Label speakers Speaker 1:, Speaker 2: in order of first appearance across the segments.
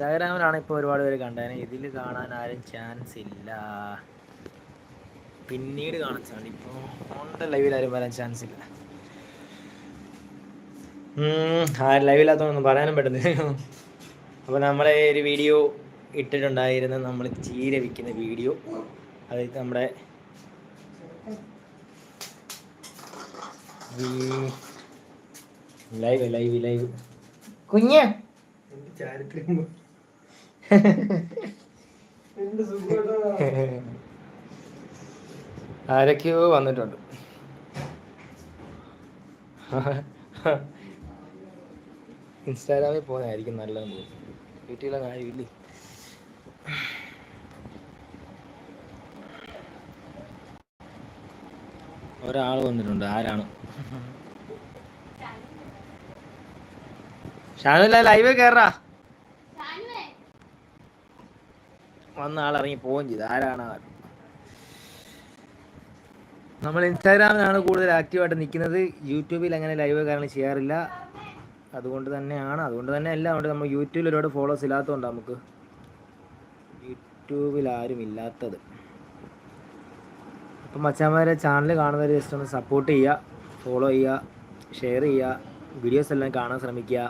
Speaker 1: ഇൻസ്റ്റാഗ്രാമിലാണ് ഇപ്പോൾ ഒരുപാട് പേര് കണ്ടത്. ഇതിൽ കാണാൻ ആരും ചാൻസ് ഇല്ല. പിന്നീട് കാണാൻ ചാൻസ്. ഇപ്പോൾ ഫോണിൻ്റെ ലൈവിൽ ആരും വരാൻ ചാൻസ് ഇല്ല. ലൈവില്ലാത്തതൊന്നും പറയാനും പറ്റുന്നില്ല. അപ്പോൾ നമ്മളെ ഒരു വീഡിയോ ഇട്ടിട്ടുണ്ടായിരുന്നു, നമ്മൾ ചീര വിൽക്കുന്ന വീഡിയോ. അതായത് നമ്മുടെ ലൈവ് കുഞ്ഞ് ആരൊക്കെയോ വന്നിട്ടുണ്ട്. ഇൻസ്റ്റാഗ്രാമിൽ പോകുന്നതായിരിക്കും നല്ലതെന്ന് തോന്നുന്നു. വീട്ടിലുള്ള കാര്യമില്ലേ. ഒരാൾ വന്നിട്ടുണ്ട്. ആരാണ്? ഷാനുല്ല, ലൈവ് കയറാ. വന്ന ആൾ ഇറങ്ങി പോവുകയും ചെയ്തു. ആരാണ്? നമ്മൾ ഇൻസ്റ്റാഗ്രാമിലാണ് കൂടുതൽ ആക്റ്റീവായിട്ട് നിൽക്കുന്നത്. യൂട്യൂബിൽ അങ്ങനെ ലൈവ് കാരണം ചെയ്യാറില്ല. അതുകൊണ്ട് തന്നെ എല്ലാം ഉണ്ട്. നമ്മൾ യൂട്യൂബിൽ ഒരുപാട് ഫോളോവേഴ്സ് ഇല്ലാത്തതുകൊണ്ട് നമുക്ക് യൂട്യൂബിൽ ആരും ഇല്ലാത്തത്. അപ്പം മച്ചാന്മാരെ ചാനൽ കാണുന്നവർ ജസ്റ്റ് ഒന്ന് സപ്പോർട്ട് ചെയ്യുക, ഫോളോ ചെയ്യുക, ഷെയർ ചെയ്യുക, വീഡിയോസ് എല്ലാം കാണാൻ ശ്രമിക്കുക.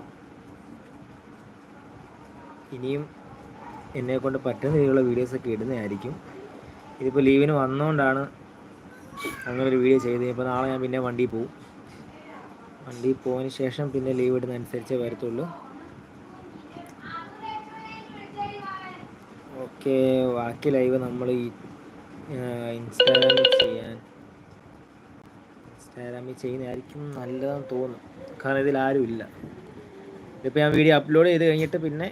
Speaker 1: ഇനിയും എന്നെക്കൊണ്ട് പറ്റുന്ന രീതിയിലുള്ള വീഡിയോസൊക്കെ ഇടുന്നതായിരിക്കും. ഇതിപ്പോൾ ലീവിന് വന്നുകൊണ്ടാണ് അങ്ങനൊരു വീഡിയോ ചെയ്ത്. ഇപ്പോൾ നാളെ ഞാൻ പിന്നെ വണ്ടിയിൽ പോവും. വണ്ടിയിൽ പോയതിന് ശേഷം പിന്നെ ലീവ് ഇടുന്നതനുസരിച്ചേ വരത്തുള്ളൂ. ഓക്കെ, ബാക്കി ലൈവ് നമ്മൾ ഈ ഇൻസ്റ്റാഗ്രാമിൽ ചെയ്യുന്നതായിരിക്കും നല്ലതെന്ന് തോന്നുന്നു. കാരണം ഇതിലാരും ഇല്ല. ഇതിപ്പോൾ ഞാൻ വീഡിയോ അപ്ലോഡ് ചെയ്ത് കഴിഞ്ഞിട്ട് പിന്നെ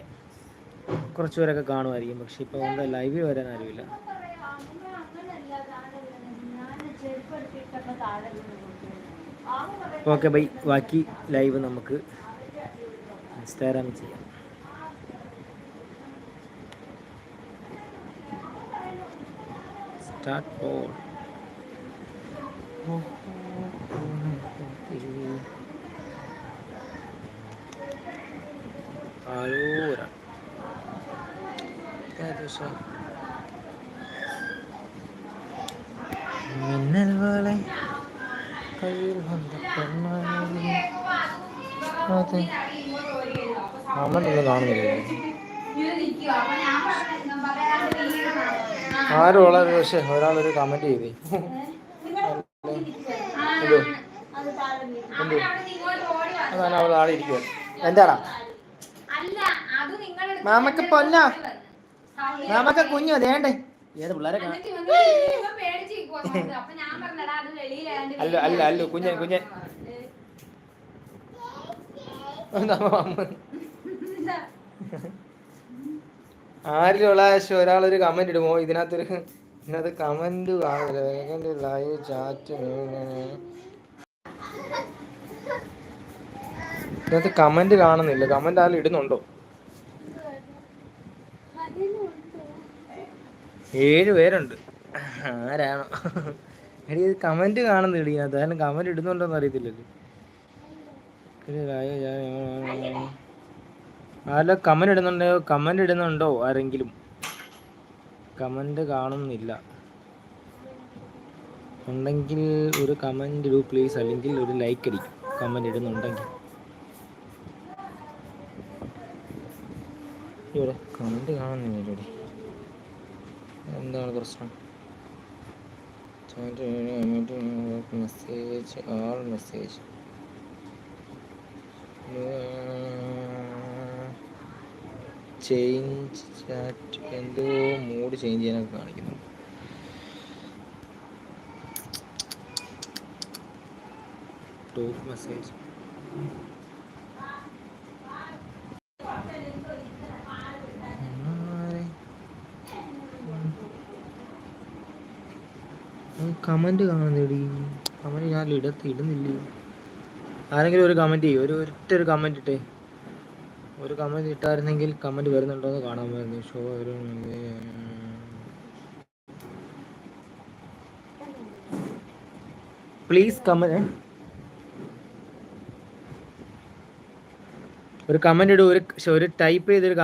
Speaker 1: കുറച്ച് പേരൊക്കെ കാണുമായിരിക്കും. പക്ഷെ ഇപ്പോൾ എന്താ ലൈവിൽ വരാൻ ആരുമില്ല. Okay bye. ബാക്കി ലൈവ് നമുക്ക് ഇൻസ്റ്റാഗ്രാമിൽ ചെയ്യാം. സ്റ്റാർട്ട് ഫോർ ആരൂര മിന്നൽ പോലെ കയ്യിൽ കമന്റൊന്നും കാണുന്നില്ല. ആരും ഉള്ളത്. പക്ഷേ ഒരാളൊരു കമന്റ് ചെയ്തേ. അതാണ് അവൾ ആടെ ഇരിക്കുക. എന്താടാ മാമക്ക് പൊന്നോ, മാമക്ക് കുഞ്ഞോ ദേണ്ടേ? ഏത് പിള്ളേരെ അല്ല കുഞ്ഞൻ ആരിലുള്ള ഒരാളൊരു കമന്റ് ഇടുമോ? ഇതിനകത്ത് കമന്റ് കാണില്ല. ലൈവ് ചാറ്റ് ഇതിനകത്ത് കമന്റ് കാണുന്നില്ല. കമന്റ് ആരും ഇടുന്നുണ്ടോ? 7 പേരുണ്ട്. ആരാണോ? എടി ഇത് കമന്റ് കാണുന്നില്ല. ഇതിനകത്ത് ആരും കമന്റ് ഇടുന്നുണ്ടോന്ന് അറിയത്തില്ലല്ലോ. ആരോ കമന്റ് ഇടുന്നുണ്ടോ? ആരെങ്കിലും കമന്റ് കാണുന്നില്ല. ഉണ്ടെങ്കിൽ ഒരു കമന്റ് ഇടൂ പ്ലീസ്. അല്ലെങ്കിൽ ഒരു ലൈക്ക് അടിക്കും കമന്റ് ഇടുന്നുണ്ടെങ്കിൽ. ഇവിടെ കമന്റ് കാണുന്നില്ല. എന്താണ് പ്രശ്നം? മെസ്സേജ് ആൾ മെസ്സേജ് ചേഞ്ച് ചാറ്റ് എന്തോ മൂഡ് ചേഞ്ച് ചെയ്യാനൊക്കെ കാണിക്കുന്നു. Top message comment കാണുന്നേടി. കമന്റ് ഞാൻ ഇടുന്നില്ലേ? ആരെങ്കിലും ഒരു കമന്റ് ചെയ്യും. ഒറ്റൊരു കമന്റ് ഇട്ടേ. ഒരു കമന്റ് ഇട്ടായിരുന്നെങ്കിൽ കമന്റ് വരുന്നുണ്ടോന്ന് കാണാമായിരുന്നു. Show please comment. ഒരു കമന്റ് ഇടൂ. ഒരു ടൈപ്പ് ചെയ്തൊരു